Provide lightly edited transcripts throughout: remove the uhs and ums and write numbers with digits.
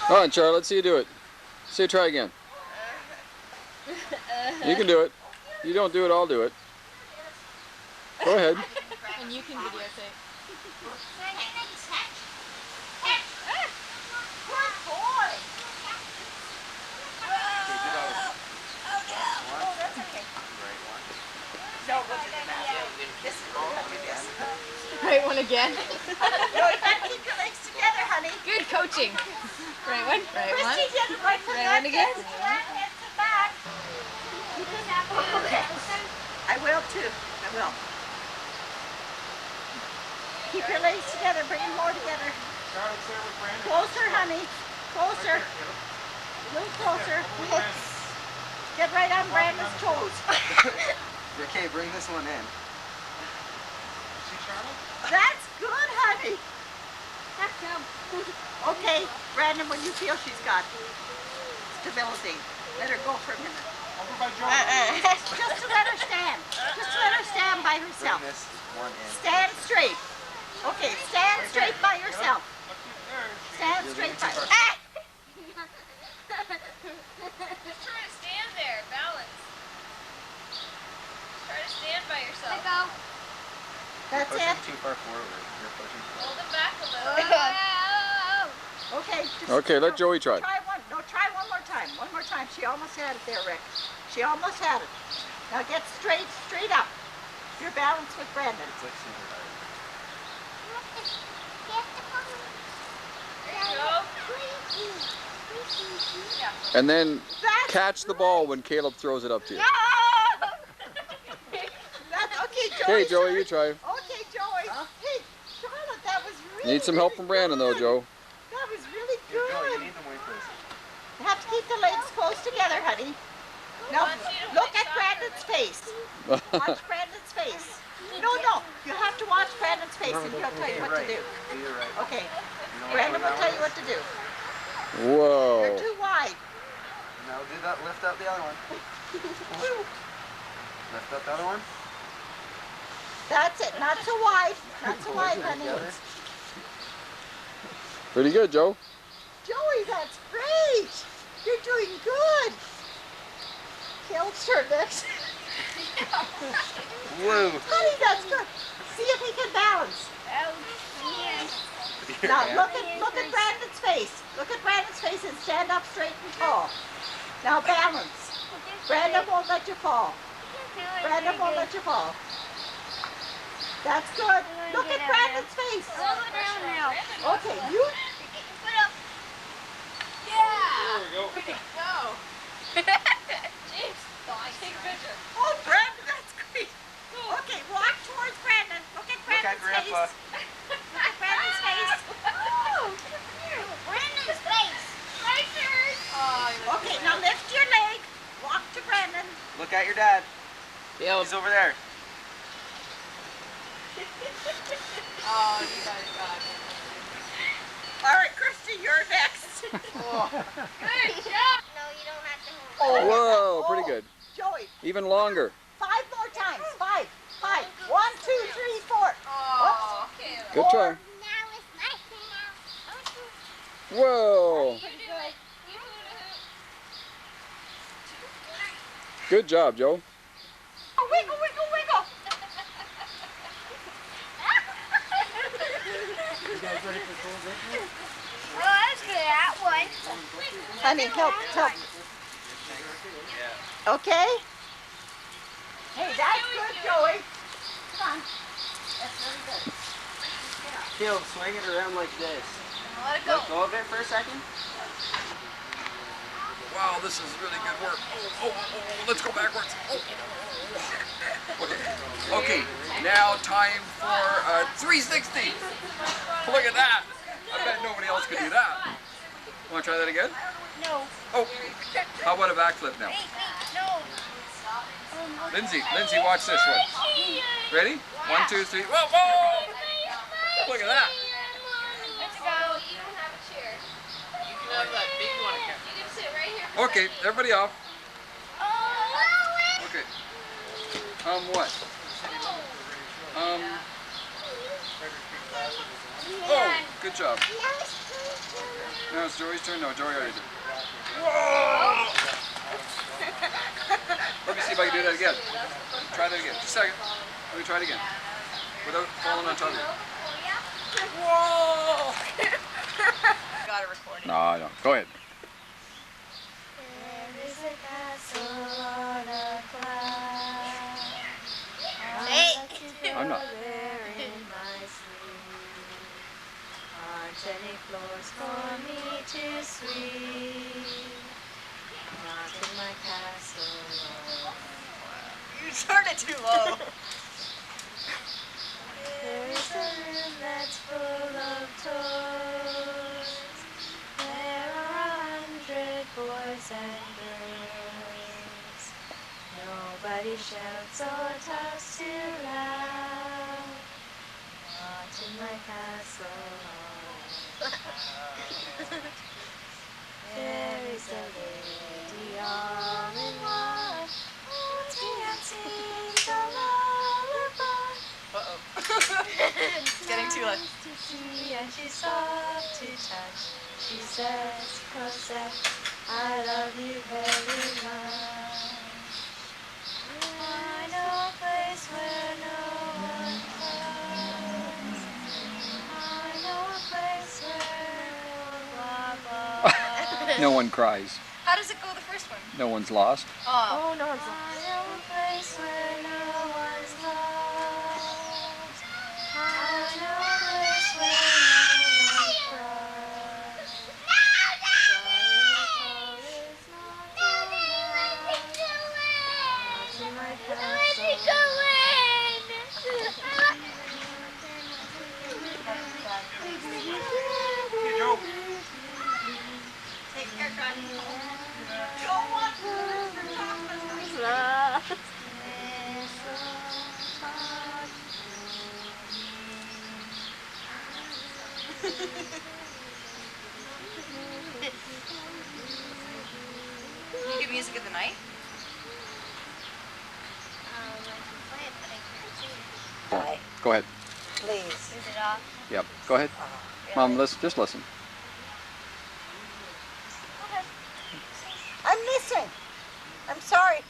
Come on, Charlie, let's see you do it. See you try again. You can do it. You don't do it, I'll do it. Go ahead. And you can videotape. Right one again. No, you gotta keep your legs together, honey. Good coaching. Right one. Right one. Christie did it right for Right one again. Hands to back. Okay. I will too. I will. Keep your legs together. Bring them more together. Closer, honey. Closer. A little closer. Get right on Brandon's toes. Okay, bring this one in. That's good, honey. Okay, Brandon, when you feel she's got stability, let her go for a minute. Over by Joe. Just to let her stand. Just to let her stand by herself. Bring this one in. Stand straight. Okay, stand straight by yourself. Stand straight by yourself. Just try to stand there, balance. Try to stand by yourself. Let go. That's Pushing it. too far forward. You're pushing too Hold far. them back a little. Okay. Just, Okay, let Joey try. Try one. No, try one more time. One more time. She almost had it there, Rick. She almost had it. Now get straight up. You're balanced with Brandon. It's like super hard. There you go. Yeah. And then That's catch the ball when Caleb throws it up to you. That's okay, Joey. Okay, Joey, you try. Okay, Joey. Hey, Charlotte, that was really Need some help from Brandon though, good. Joe. That was really Joe, you good. need them way closer. You have to keep the legs close together, honey. Now, look at Brandon's face. Watch Brandon's face. No, you have to watch Brandon's face and he'll tell you what to do. You're right. Okay, You know Brandon will what tell you what to do. Whoa. You're too wide. No, do that. Lift up the other one. Lift up the other one. That's it, not so wide. Not so wide, honey. Together. Pretty good, Joe. Joey, that's great. You're doing good. Caleb's turn next. Whoa. Honey, that's good. See if he can balance. Your Now hand. look at Brandon's face. Look at Brandon's face and stand up straight and tall. Now balance. Brandon won't let you fall. Brandon won't let you fall. That's good. Look at Brandon's face. Okay, you. Yeah. There we go. Go. James, take a picture. Oh, Brandon, that's great. Okay, walk towards Brandon. Look at Look at Brandon's Grandpa. face. Look at Brandon's face. Brandon's face. Right there. Oh, Okay, now lift your leg. Walk to Brandon. Look at your dad. Yep. He's over there. Oh, you guys got it. All right, Christie, you're next. Good job. No, you don't have to hold. Whoa, pretty good. Joey, Even longer. 5 more times. 5. 1, 2, 3, 4. Oh, okay. Good try. Now it's my turn. Whoa. You do it. You Good job, Joe. Oh, wiggle, wiggle, wiggle. You guys ready for full victory? Oh, that's good. That one. Honey, help. Okay? Hey, that's good, Joey. Come on. That's really good. Caleb, swing it around like this. Let it go. Let go of it for a second. Wow, this is really good work. Oh, let's go backwards. Okay, now time for 360. Look at that. I bet nobody else could do that. Want to try that again? No. Oh, how about a backflip now? No. Lindsay, watch this one. Ready? 1, 2, 3. Whoa, whoa! Look at that. Let's go. You can have a chair. You can have that big one again. You can sit right here. Okay, everybody off. Okay. What? Oh, good job. Yes. No, it's Joey's turn. No, Joey already did. Whoa! Let me see if I can do that again. Try that again. Just a second. Let me try it again. Without falling on top of you. Whoa! Got it recorded. No, no. Go ahead. There is a castle on a cloud. Hey! I'm not. There in my sleep. Aren't any floors for me to sweep? Not in my castle. You turned it too low. There is a room that's full of toys. There are 100 boys and girls. Nobody shouts or talks too loud. Not in my castle. There is a lady all in white, and sings a lullaby. Uh-oh. It's getting too loud. To see and she's soft to touch. She says, Cosette, I love you very much. I know a place where no one comes. I know a place where blah blah. No one cries. How does it go the first one? No one's lost. Oh. Oh, no one's I know a place where no one's lost. I know a place where no one cries. Sorry, is not allowed. Not in my castle. Can you do music of the night? Go ahead. Please. Is it off? Yep. Go ahead. Mom, listen. Just listen. I'm listening. I'm sorry.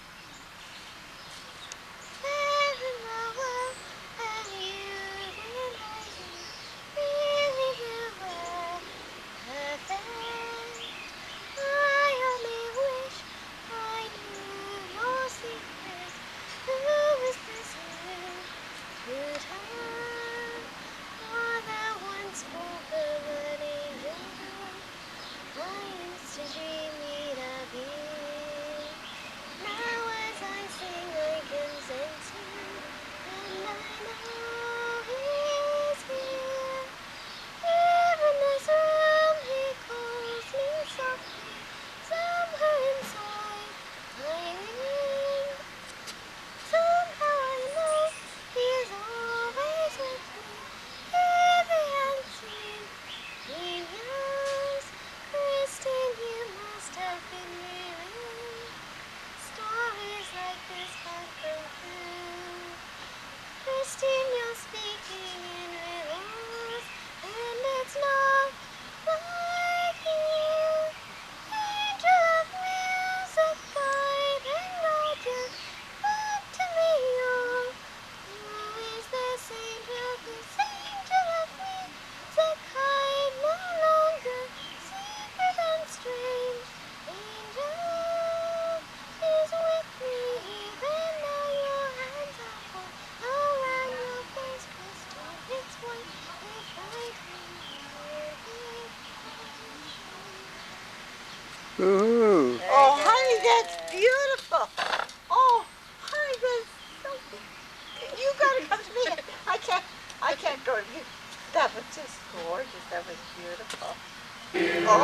Christine, you're speaking in riddles, and it's not like you. Angel of music, guide and guardian, back to me, oh. Who is this angel? This angel of music, hide no longer, secret and strange. Angel is with me, even though your hands are cold. Around your face, crystal, it's white, it's right Woohoo! Oh, honey, that's beautiful. Oh, honey, that's so beautiful. You gotta come to me. I can't go. That was just gorgeous. That was beautiful. Oh.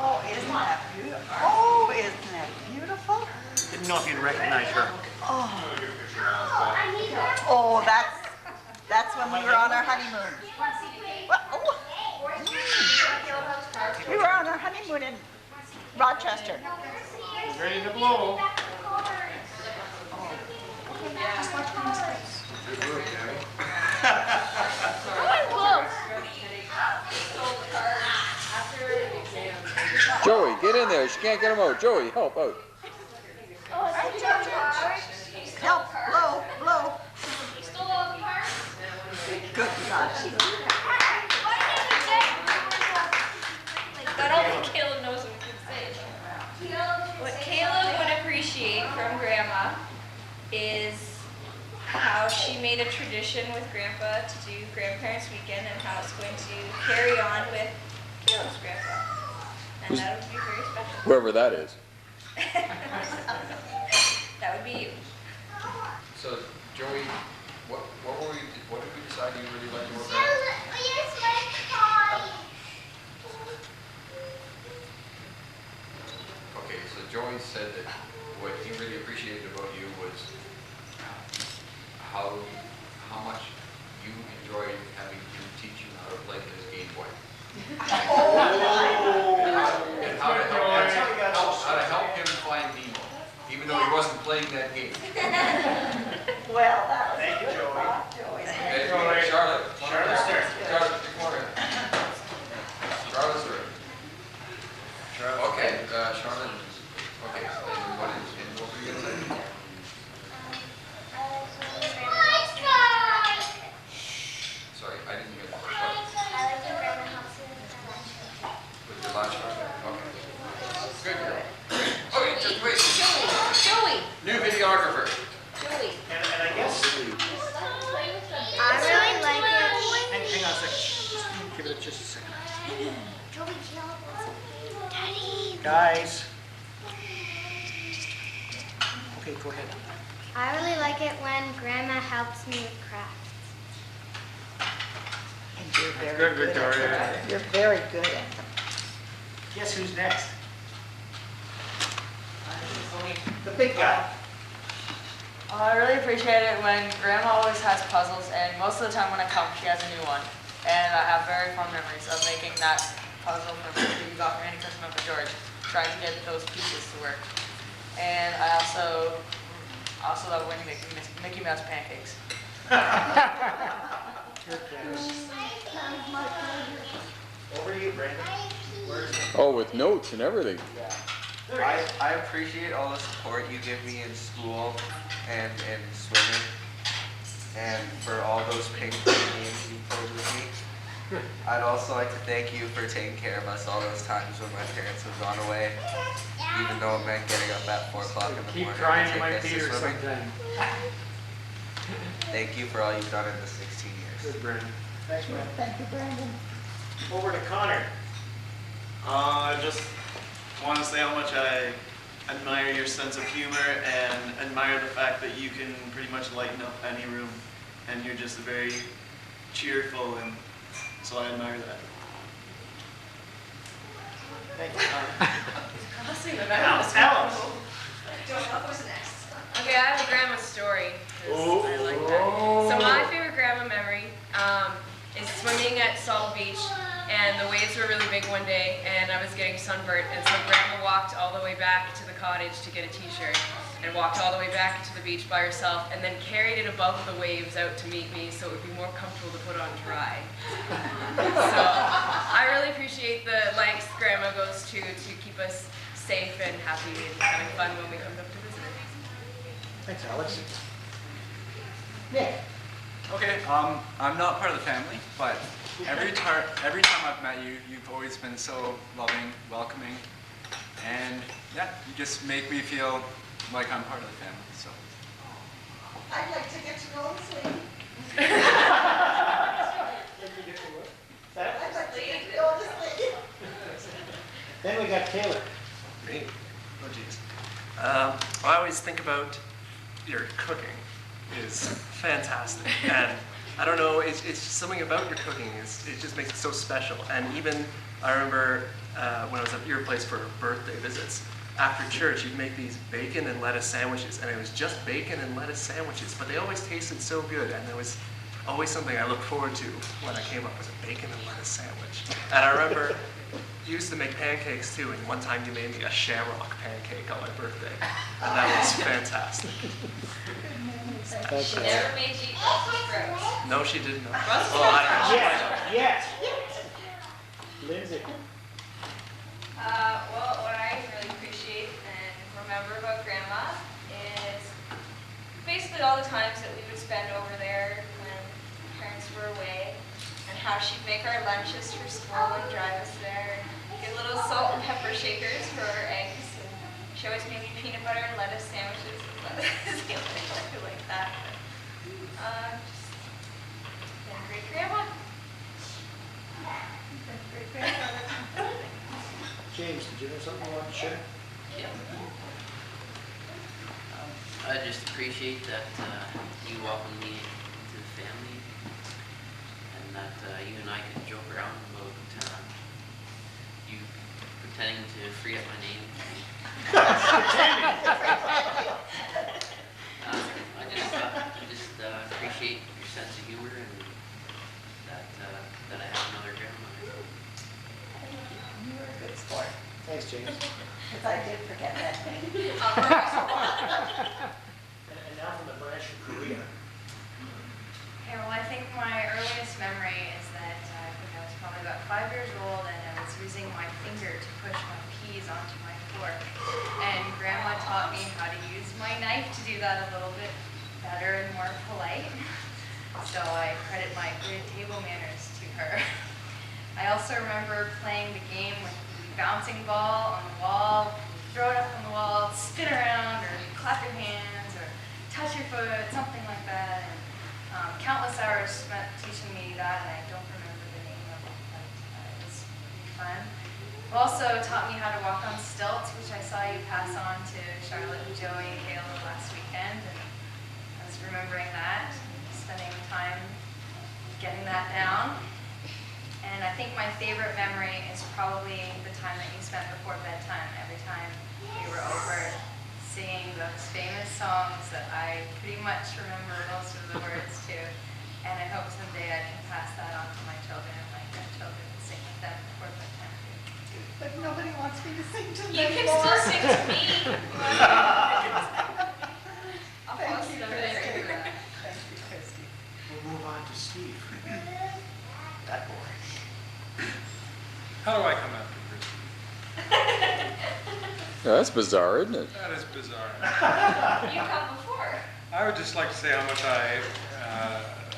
Oh, isn't that beautiful? Oh, isn't that beautiful? Didn't know if you'd recognize her. Oh, that's when we were on our honeymoon. What? Oh. Rochester. Ready to blow. Joey, get in there. She can't get him out. Joey, help out. Help, blow, blow. Good God. I don't think Caleb knows what we can say. What Caleb would appreciate from Grandma is how she made a tradition with Grandpa to do Grandparents' Weekend and how it's going to carry on with Caleb's Grandpa. And that would be very special. Whoever that is. That would be you. So, Joey, what did we decide you really liked about that? Okay, so Joey said that what he really appreciated about you was how much you enjoyed having to teach you how to play this Game Boy. And how to help him find Nemo, even though he wasn't playing that game. Well, that was. Thank you, Joey. Okay, Joey. Charlotte. Charlotte's turn. Charlotte, come over here. Charlotte's turn. Okay, Charlotte. Okay, so then what were you gonna say? Sorry, I didn't hear that. With your last one. Okay. Good girl. Okay, just wait. Joey! New videographer. Joey! And I guess, I really like it. hang on a second. Just give it just a second. Daddy. Guys. Okay, go ahead. I really like it when Grandma helps me with crafts. And you're very Good, good at Victoria. them. You're very good at them. Guess who's next? The big guy. I really appreciate it when Grandma always has puzzles, and most of the time when I come, she has a new one. And I have very fond memories of making that puzzle for that you got for Annie Christmas for George, trying to get those pieces to work. And I also love when you make Mickey Mouse pancakes. Over to you, Brandon. Oh, with notes and everything. I appreciate all the support you give me in school and in swimming, and for all those ping pong games you played with me. I'd also like to thank you for taking care of us all those times when my parents have gone away, even though it meant getting up at 4 o'clock in the Keep morning trying, to you take might us beat to her swimming. sometime. Thank you for all you've done in the 16 years. Good, Brandon. Thanks, man. Thank you, Brandon. Over to Connor. I just want to say how much I admire your sense of humor and admire the fact that you can pretty much lighten up any room, and you're just very cheerful, and so I admire that. Thank you, Connor. I'll sing the Alice. Alice. Don't know who's next. Okay, I have a grandma story. 'Cause Oh. I like that. So my favorite grandma memory is swimming at Salt Beach, and the waves were really big one day, and I was getting sunburnt, and so Grandma walked all the way back to the cottage to get a t-shirt, and walked all the way back to the beach by herself, and then carried it above the waves out to meet me so it would be more comfortable to put on dry. So I really appreciate the lengths Grandma goes to keep us safe and happy and having fun when we come up to visit her. Thanks, Alex. Nick. Okay, I'm not part of the family, but every time I've met you, you've always been so loving, welcoming, and yeah, you just make me feel like I'm part of the family. So. I'd like to get to know him, sweetie. I'd like to get to know this lady. Then we got Taylor. Great. Oh, jeez. I always think about your cooking is fantastic. And I don't know, it's just something about your cooking. It just makes it so special. And even I remember when I was at your place for birthday visits, after church, you'd make these bacon and lettuce sandwiches. And it was just bacon and lettuce sandwiches, but they always tasted so good. And there was always something I look forward to when I came up was a bacon and lettuce sandwich. And I remember you used to make pancakes too, and one time you made me a shamrock pancake on my birthday, and that was fantastic. She never made you eat Brussels sprouts. No, she didn't. Brussels Well, I don't know. Yes, Lindsay. Well, what I really appreciate and remember about Grandma is basically all the times that we would spend over there when parents were away, and how she'd make our lunches for school and drive us there, and get little salt and pepper shakers for our eggs. And she always made me peanut butter and lettuce sandwiches with lettuce, like that. Just been a great grandma. Great grandmother. James, did you have something you wanted to share? I just appreciate that you welcomed me into the family, and that you and I could joke around about you pretending to free up my name. I just appreciate your sense of humor, and that I have another grandmother. You were a good sport. Thanks, James. Because I did forget that name. And now from the branch from Korea. Okay, well, I think my earliest memory is that I think I was probably about 5 years old, and I was using my finger to push my peas onto my fork. And Grandma taught me how to use my knife to do that a little bit better and more polite. So I credit my good table manners to her. I also remember playing the game with the bouncing ball on the wall, throw it up on the wall, spin around, or clap your hands, or touch your foot, something like that. And countless hours spent teaching me that, and I don't remember the name of it, but it was pretty fun. You also taught me how to walk on stilts, which I saw you pass on to Charlotte and Joey and Kayla last weekend, and I was remembering that, spending time getting that down. And I think my favorite memory is probably the time that you spent before bedtime, every time you were over singing those famous songs that I pretty much remember most of the words to. And I hope someday I can pass that on to my children and my grandchildren and sing with them before bedtime too. But nobody wants me to sing to them You can anymore. still sing to me. I'll Thank post you, it over there. Christie. Thank you, Christie. We'll move on to Steve. That boy. How do I come after Christie? Yeah, that's bizarre, isn't it? That is bizarre. You come before. I would just like to say how much I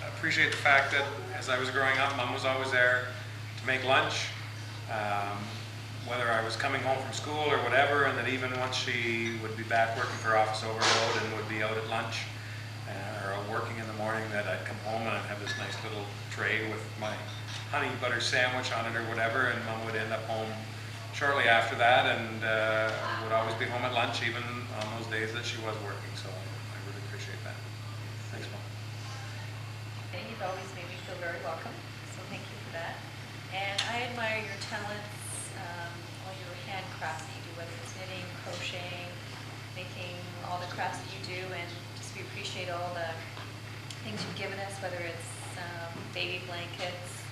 appreciate the fact that as I was growing up, Mom was always there to make lunch, whether I was coming home from school or whatever, and that even once she would be back working for Office Overload and would be out at lunch or working in the morning, that I'd come home and I'd have this nice little tray with my honey butter sandwich on it or whatever, and Mom would end up home shortly after that, and would always be home at lunch even on those days that she was working, so I really appreciate that. Thanks, Mom. And you've always made me feel very welcome, so thank you for that. And I admire your talents, all your handcrafts that you do, whether it's knitting, crocheting, making all the crafts that you do, and just we appreciate all the things you've given us, whether it's baby blankets,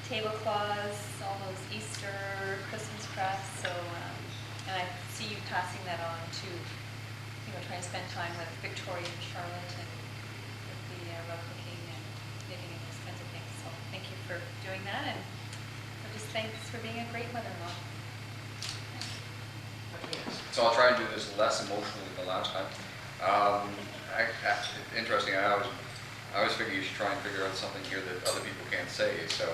tablecloths, all those Easter, Christmas crafts. So, and I see you passing that on to, trying to spend time with Victoria and Charlotte and with the rug cooking and knitting and those kinds of things. So thank you for doing that, and just thanks for being a great mother-in-law. So I'll try and do this less emotionally than the last time. Interesting, I always figure you should try and figure out something here that other people can't say. So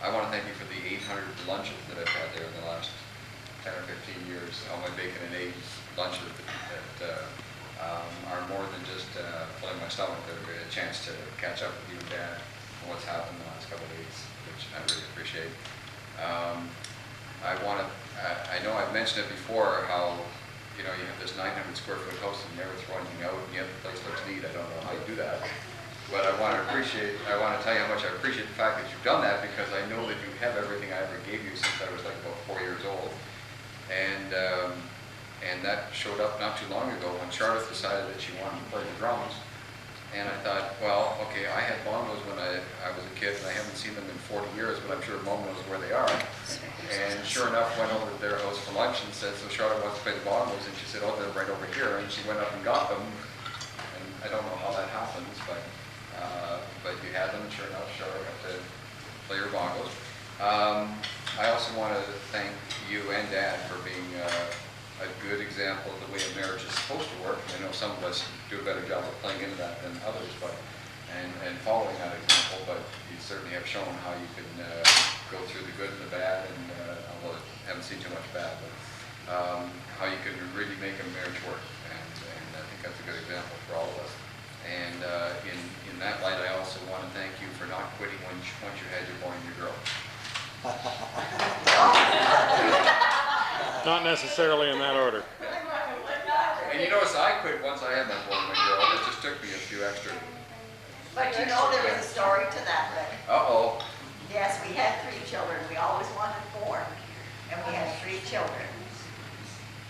I want to thank you for the 800 lunches that I've had there in the last 10 or 15 years. All my bacon and eggs lunches that are more than just filling my stomach. They're a chance to catch up with you and Dad on what's happened in the last couple of weeks, which I really appreciate. I know I've mentioned it before how you have this 900 square foot house and you never throw anything out, and yet the place looks neat. I don't know how you do that. But I want to tell you how much I appreciate the fact that you've done that, because I know that you have everything I ever gave you since I was like about 4 years old. And that showed up not too long ago when Charlotte decided that she wanted to play the drums. And I thought, well, okay, I had bongos when I was a kid, and I haven't seen them in 40 years, but I'm sure Mom knows where they are. And sure enough, went over to their house for lunch and said, so Charlotte wants to play the bongos, and she said, oh, they're right over here, and she went up and got them. And I don't know how that happens, but you had them, and sure enough, Charlotte got to play your bongos. I also want to thank you and Dad for being a good example of the way a marriage is supposed to work. I know some of us do a better job of playing into that than others, and following that example, but you certainly have shown how you can go through the good and the bad, and although I haven't seen too much bad, but how you can really make a marriage work, and I think that's a good example for all of us. And in that light, I also want to thank you for not quitting once you had your boy and your girl. Not necessarily in that order. And you notice I quit once I had my boy and my girl. It just took me a few extra. But you know there was a story to that, Rick. Uh-oh. Yes, we had 3 children. We always wanted 4. And we had 3 children.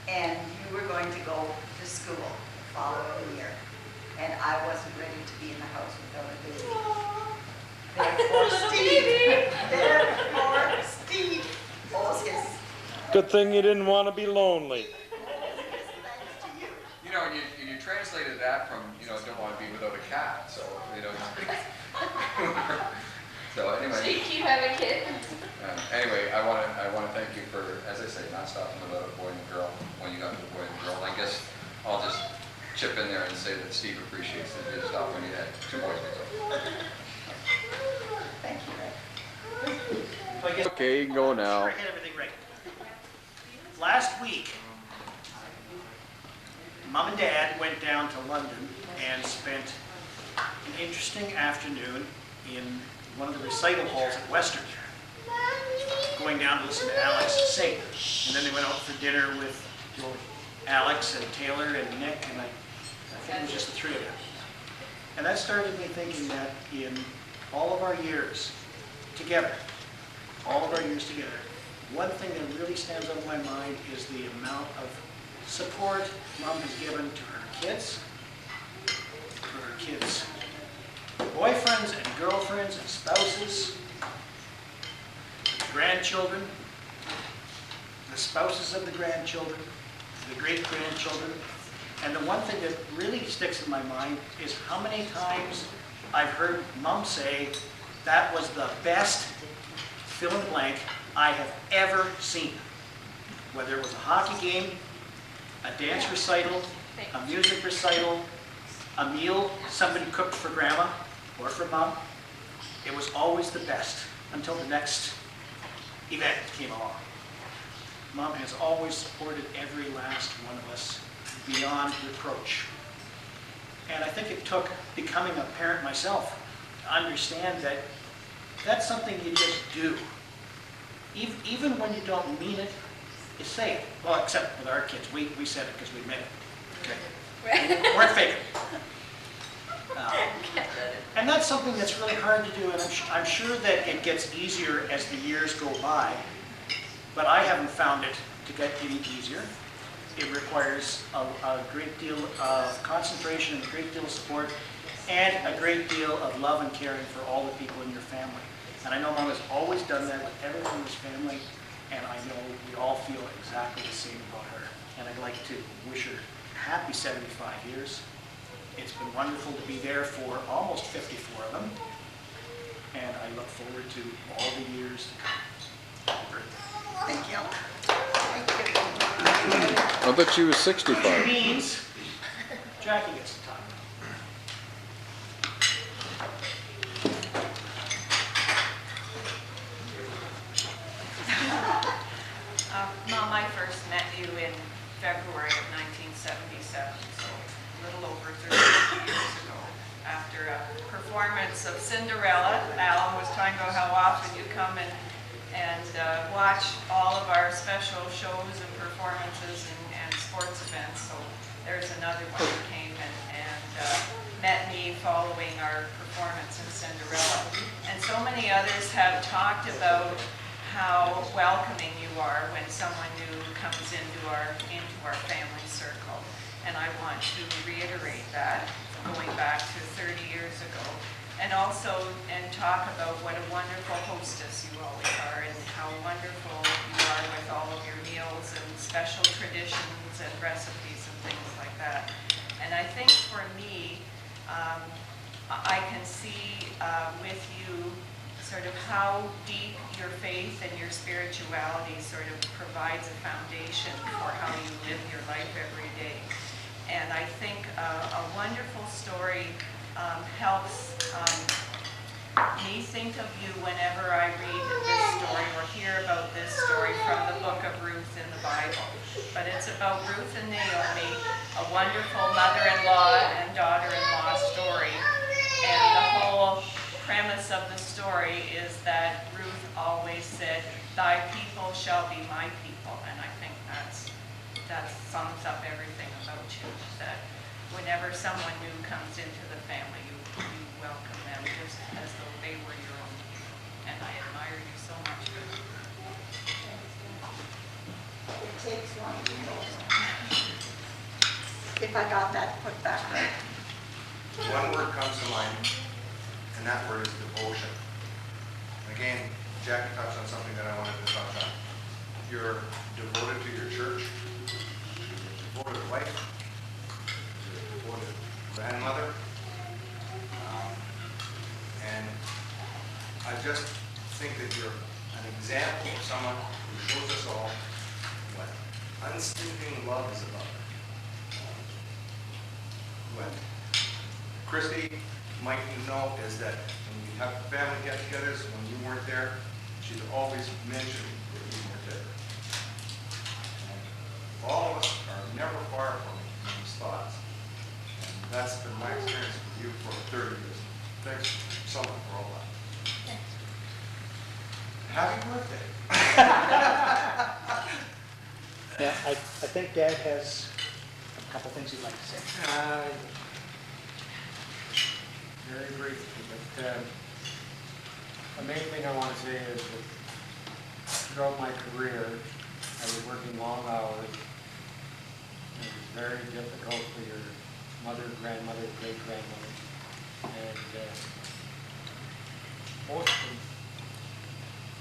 And you were going to go to school the following year. And I wasn't ready to be in the house without a baby. Therefore, Steve owes his Good thing you didn't want to be lonely. thanks to you. You know, you translated that from, don't want to be without a cat. So, so anyway. So you keep having kids? Anyway, I want to thank you for, as I say, not stopping without a boy and a girl when you got the boy and the girl. And I guess I'll just chip in there and say that Steve appreciates that you stopped when you had 2 boys and a girl. Thank you, Rick. Okay, you can go now. Get everything right. Last week, Mom and Dad went down to London and spent an interesting afternoon in one of the recital halls at Western, going down to listen to Alex sing. And then they went out for dinner with Alex and Taylor and Nick, and I think it was just the 3 of them. And that started me thinking that in all of our years together, one thing that really stands out in my mind is the amount of support Mom has given to her kids, boyfriends and girlfriends and spouses, grandchildren, the spouses of the grandchildren, the great-grandchildren. And the one thing that really sticks in my mind is how many times I've heard Mom say, that was the best fill in the blank I have ever seen. Whether it was a hockey game, a dance recital, a music recital, a meal somebody cooked for Grandma or for Mom, it was always the best until the next event came along. Mom has always supported every last one of us beyond reproach. And I think it took becoming a parent myself to understand that that's something you just do. Even when you don't mean it, you say it. Well, except with our kids. We said it because we meant it. Okay? We weren't faking it. And that's something that's really hard to do, and I'm sure that it gets easier as the years go by, but I haven't found it to get any easier. It requires a great deal of concentration and a great deal of support and a great deal of love and caring for all the people in your family. And I know Mom has always done that with everyone in this family, and I know we all feel exactly the same about her. And I'd like to wish her a happy 75 years. It's been wonderful to be there for almost 54 of them, and I look forward to all the years to come. Happy birthday. Thank you. Thank you. I bet she was 65. Which means Jackie gets to talk. Mom, I first met you in February of 1977, so a little over 30 years ago. After a performance of Cinderella, Alan was talking about how often you come and watch all of our special shows and performances and sports events. So there's another one who came and met me following our performance in Cinderella. And so many others have talked about how welcoming you are when someone new comes into our family circle. And I want to reiterate that, going back to 30 years ago. And also, talk about what a wonderful hostess you always are, and how wonderful you are with all of your meals and special traditions and recipes and things like that. And I think for me, I can see with you sort of how deep your faith and your spirituality sort of provides a foundation for how you live your life every day. And I think a wonderful story helps me think of you whenever I read this story or hear about this story from the book of Ruth in the Bible. But it's about Ruth and Naomi, a wonderful mother-in-law and daughter-in-law story. And the whole premise of the story is that Ruth always said, "Thy people shall be my people." And I think that sums up everything about you, that whenever someone new comes into the family, you welcome them just as though they were your own people. And I admire you so much for that. It takes one to know. If I got that put back right. One word comes to mind, and that word is devotion. Again, Jackie touched on something that I wanted to touch on. You're devoted to your church, you're a devoted wife, you're a devoted grandmother, and I just think that you're an example of someone who shows us all what unstinting love is about. What Christie might know is that when we have family get-togethers, when you weren't there, she'd always mention that you weren't there. And all of us are never far from those thoughts. And that's been my experience with you for 30 years. Thanks so much for all that. Happy birthday. Yeah, I think Dad has a couple things he'd like to say. Very briefly, but the main thing I want to say is that throughout my career, I was working long hours. It was very difficult for your mother, grandmother, great-grandmother. And most of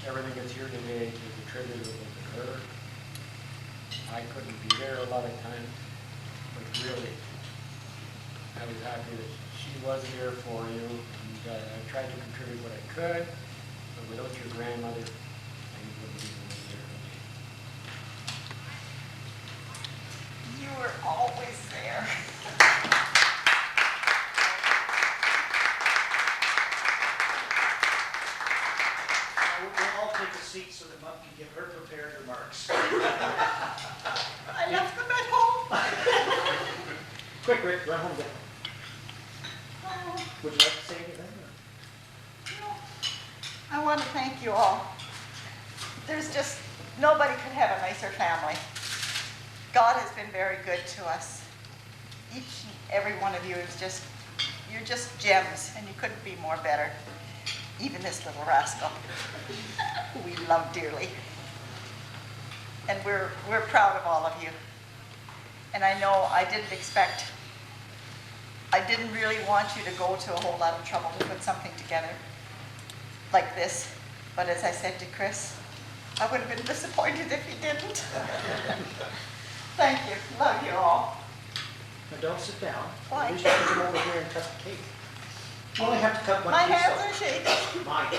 everything that's here today is attributable to her. I couldn't be there a lot of times, but really, I was happy that she was here for you, and I tried to contribute what I could, but without your grandmother, I wouldn't be here. You were always there. We'll all take a seat so that Mom can give her prepared remarks. I left them at home. Quick, Rick, run home then. Would you like to say anything? I want to thank you all. There's just, nobody could have a nicer family. God has been very good to us. Each and every one of you is just, you're just gems, and you couldn't be more better. Even this little rascal, who we love dearly. And we're proud of all of you. And I know I didn't really want you to go to a whole lot of trouble to put something together like this. But as I said to Chris, I would have been disappointed if you didn't. Thank you. Love you all. Now don't sit down. Why? At least you can come over here and cut the cake. You only have to cut one My piece hands off. are shaking. Mine.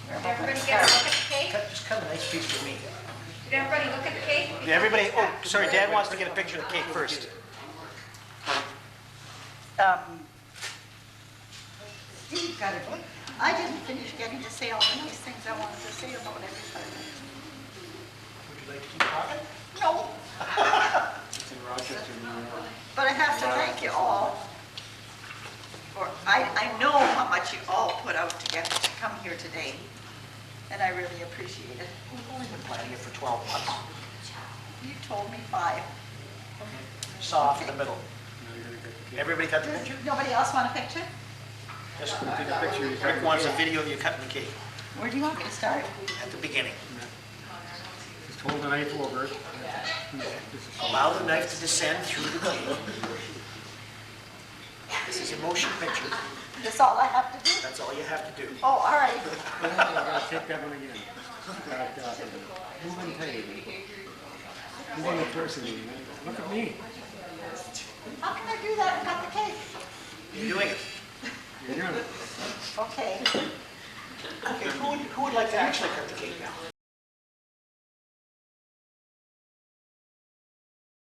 Did everybody get a look at the cake? Just cut a nice piece for me. Did everybody look at the cake? Yeah, everybody, oh, sorry, Dad wants to get a picture of the cake first. Steve got it. I didn't finish getting to say all the nice things I wanted to say about everybody. Would you like to keep talking? No, It's in Rochester, New York. but I have to thank you all. I know how much you all put out to come here today, and I really appreciate it. We've only been planning it for 12 months. You told me 5. Saw off in the middle. Everybody cut the picture? Nobody else want a picture? Yes, Rick wants a video of you cutting the cake. Where do you want me to start? At the beginning. Just hold the knife over it. Allow the knife to descend through the blade. This is a motion picture. That's all I have to do? That's all you have to do. Oh, all right. I gotta take that one again. Move and pay. Move on the person. Look at me. How can I do that and cut the cake? You're doing it. You're doing it. Okay. Okay, who would like to actually cut the cake now?